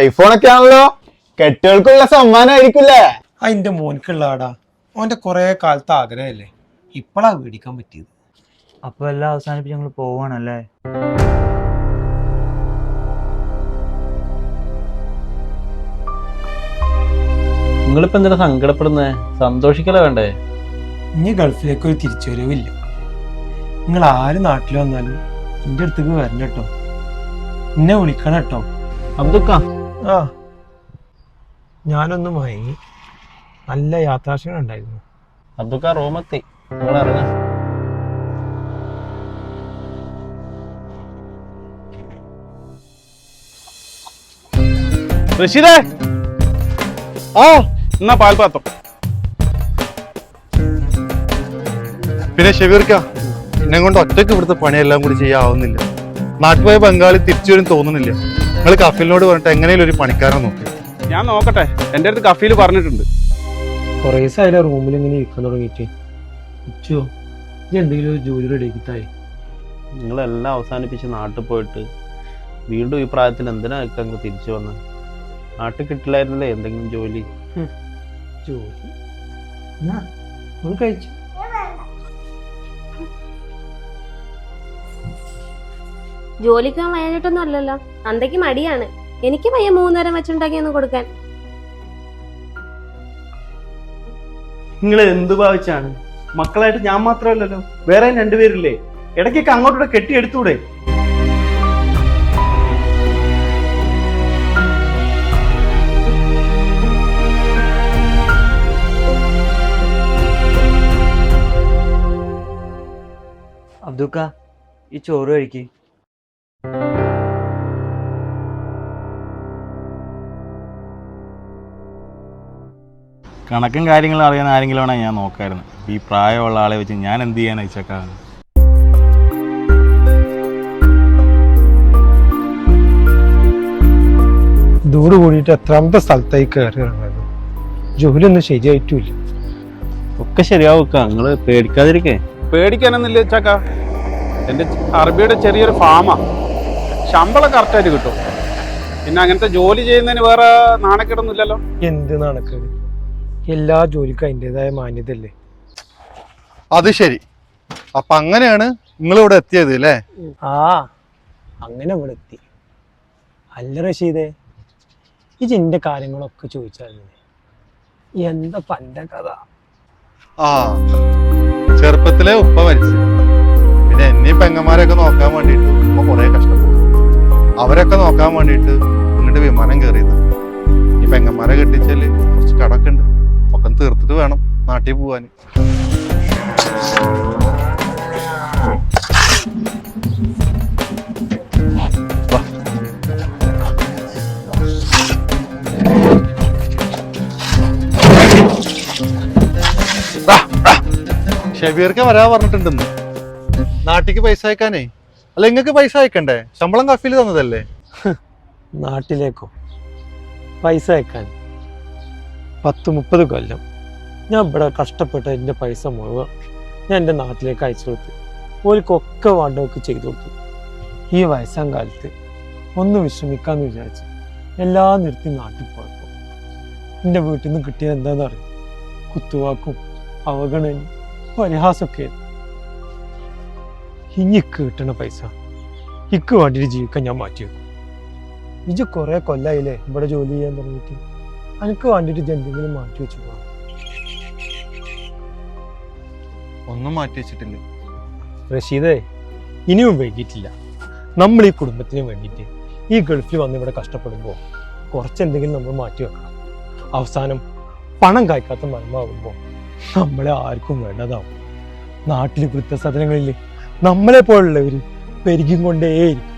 ഐഫോണൊക്കെ ആണല്ലോ, കെട്ടുകൾക്കുള്ള സമ്മാനമായിരിക്കില്ലേ? അതിന്റെ മോനക്കുള്ള ആടാ, ഓന്റെ കൊറേ കാലത്ത് ആഗ്രഹമല്ലേ, ഇപ്പളാ മേടിക്കാൻ പറ്റിയത്. അപ്പൊ എല്ലാം അവസാനിപ്പിച്ച് ഞങ്ങൾ പോവാണല്ലേ? നിങ്ങളിപ്പോ എന്തിനാ സങ്കടപ്പെടുന്നേ? സന്തോഷിക്കല വേണ്ടേ? ഇനി ഗൾഫിലേക്ക് ഒരു തിരിച്ചുവരവില്ല. നിങ്ങൾ ആര് നാട്ടിൽ വന്നാലും എന്റെ അടുത്തേക്ക് വരണം കേട്ടോ, എന്നെ വിളിക്കണം കേട്ടോ. അബ്ദുക്ക, ആ ഞാനൊന്ന് മയങ്ങി, നല്ല യാത്രാക്ഷണം ഉണ്ടായിരുന്നു. അബ്ദുക്ക റൂമെത്തി, നിങ്ങൾ ഇറങ്ങ. റഷീദേ, ആ എന്നാ പാൽപാത്രം. പിന്നെ ഷെബീർക്ക, എന്നെ കൊണ്ട് ഒറ്റയ്ക്ക് ഇവിടുത്തെ പണിയെല്ലാം കൂടി ചെയ്യാവുന്നില്ല. നാട്ടിൽ പോയ ബംഗാളി തിരിച്ചു വരും തോന്നുന്നില്ല. നിങ്ങൾ കഫീലിനോട് പറഞ്ഞിട്ട് എങ്ങനെയും ഒരു പണിക്കാരൻ നോക്കി. ഞാൻ നോക്കട്ടെ, എൻ്റെ അടുത്ത് കഫീൽ പറഞ്ഞിട്ടുണ്ട്. കുറേ ദിവസമായില്ല റൂമിൽ ഇങ്ങനെ ഇരിക്കാൻ തുടങ്ങിയിട്ട്. ഇച്ചോ, ഇത് എന്തെങ്കിലും ഒരു ജോലി റെഡിയാക്കിത്തായി. നിങ്ങളെല്ലാം അവസാനിപ്പിച്ച് നാട്ടിൽ പോയിട്ട് വീണ്ടും ഈ പ്രായത്തിൽ എന്തിനാ അങ്ങ് തിരിച്ചു വന്ന്? നാട്ടിൽ കിട്ടില്ലായിരുന്നല്ലേ എന്തെങ്കിലും ജോലി? ജോലി കഴിച്ചു. ജോലിക്കാൻ വയ്യാഞ്ഞിട്ടൊന്നും അല്ലല്ലോ, അന്തയ്ക്ക് മടിയാണ്. എനിക്ക് പയ്യെ 3 നേരം വെച്ചുണ്ടാക്കിയൊന്നും കൊടുക്കാൻ. നിങ്ങൾ എന്ത് ഭാവിച്ചാണ്? മക്കളായിട്ട് ഞാൻ മാത്രമല്ലല്ലോ, വേറെ 2 പേരില്ലേ? ഇടയ്ക്കൊക്കെ അങ്ങോട്ടൂടെ കെട്ടിയെടുത്തൂടെ? അബ്ദുക്ക, ഈ ചോറ് കഴിക്ക്. കണക്കും കാര്യങ്ങളും അറിയാൻ ആരെങ്കിലും വേണമെങ്കിൽ ഞാൻ നോക്കായിരുന്നു. ഈ പ്രായമുള്ള ആളെ വെച്ച് ഞാൻ എന്ത് ചെയ്യാൻ അയച്ചേക്കാ? ദൂട് കൂടിയിട്ട് എത്രാമത്തെ സ്ഥലത്തായി കയറി ഇറങ്ങുന്നത്. ജോലിയൊന്നും ശരിയായിട്ടില്ല. ഒക്കെ ശരിയാവുക്ക, നിങ്ങള് പേടിക്കാതിരിക്കേ. പേടിക്കാനൊന്നുമില്ല ചക്ക, എൻ്റെ അറബിയുടെ ചെറിയൊരു ഫാമാ. ശമ്പളം കറക്റ്റായിട്ട് കിട്ടും. പിന്നെ അങ്ങനത്തെ ജോലി ചെയ്യുന്നതിന് വേറെ നാണക്കേടൊന്നും ഇല്ലല്ലോ. എന്ത് നടക്കരുത്, എല്ലാ ജോലിക്കും അതിൻ്റെതായ മാന്യതല്ലേ. അത് ശരി. അപ്പൊ അങ്ങനെയാണ് നിങ്ങൾ ഇവിടെ എത്തിയത് അല്ലേ? ആ അങ്ങനെ ഇവിടെ എത്തി. അല്ല റഷീദേ, ഈ ചിന്റെ കാര്യങ്ങളൊക്കെ ചോദിച്ചാൽ എന്താ പന്റെ കഥ? ആ, ചെറുപ്പത്തിലെ ഉപ്പ മരിച്ചു. പിന്നെ എന്നെ പെങ്ങന്മാരെയൊക്കെ നോക്കാൻ വേണ്ടിയിട്ട് ഉമ്മ കുറെ കഷ്ടപ്പെട്ടു. അവരൊക്കെ നോക്കാൻ വേണ്ടിയിട്ട് ഇങ്ങോട്ട് വിമാനം കയറിയത്. ഈ പെങ്ങന്മാരെ കെട്ടിച്ചാല് കുറച്ച് കടൊക്കെ ഉണ്ട്, ഒക്കെ തീർത്തിട്ട് വേണം നാട്ടിൽ പോവാന്. ഷബീർക്ക് വരാ പറഞ്ഞിട്ടുണ്ടെന്ന്. നാട്ടിക്ക് പൈസ അയക്കാനേ. അല്ല, നിങ്ങക്ക് പൈസ അയക്കണ്ടേ? ശമ്പളം കഫീൽ തന്നതല്ലേ? നാട്ടിലേക്കോ പൈസ അയക്കാൻ 10-30 കൊല്ലം ഞാൻ ഇവിടെ കഷ്ടപ്പെട്ട എൻ്റെ പൈസ മുഴുവൻ ഞാൻ എൻ്റെ നാട്ടിലേക്ക് അയച്ചു കൊടുത്തു. ഓൽക്കൊക്കെ വേണ്ടതൊക്കെ ചെയ്തു കൊടുത്തു. ഈ വയസ്സാം കാലത്ത് ഒന്ന് വിശ്രമിക്കാന്ന് വിചാരിച്ചു എല്ലാം നിർത്തി നാട്ടിൽ പോയപ്പോൾ എൻ്റെ വീട്ടിൽ നിന്ന് കിട്ടിയത് എന്താണെന്ന് അറിയാം? കുത്തുവാക്കും അവഗണനയും പരിഹാസമൊക്കെ. ഇനി കിട്ടണ പൈസ ഇക്ക് വേണ്ടിയിട്ട് ജീവിക്കാൻ ഞാൻ മാറ്റി വെക്കും. ഇജ് കുറെ കൊല്ലായില്ലേ ഇവിടെ ജോലി ചെയ്യാൻ തുടങ്ങിയിട്ട്, എനിക്ക് വേണ്ടിയിട്ട് എന്തെങ്കിലും മാറ്റി വെച്ചു പോകാം. ഒന്നും മാറ്റി വെച്ചിട്ടില്ല റഷീദേ, ഇനിയും വൈകിട്ടില്ല. നമ്മൾ ഈ കുടുംബത്തിന് വേണ്ടിയിട്ട് ഈ ഗൾഫിൽ വന്ന് ഇവിടെ കഷ്ടപ്പെടുമ്പോൾ കുറച്ചെന്തെങ്കിലും നമ്മൾ മാറ്റി വെക്കണം. അവസാനം പണം കായ്ക്കാത്ത മരമാകുമ്പോൾ നമ്മളെ ആർക്കും വേണ്ടതാവും. നാട്ടിൽ വൃദ്ധസദനങ്ങളിൽ നമ്മളെ പോലുള്ളവർ പെരുകിക്കൊണ്ടേയിരിക്കും.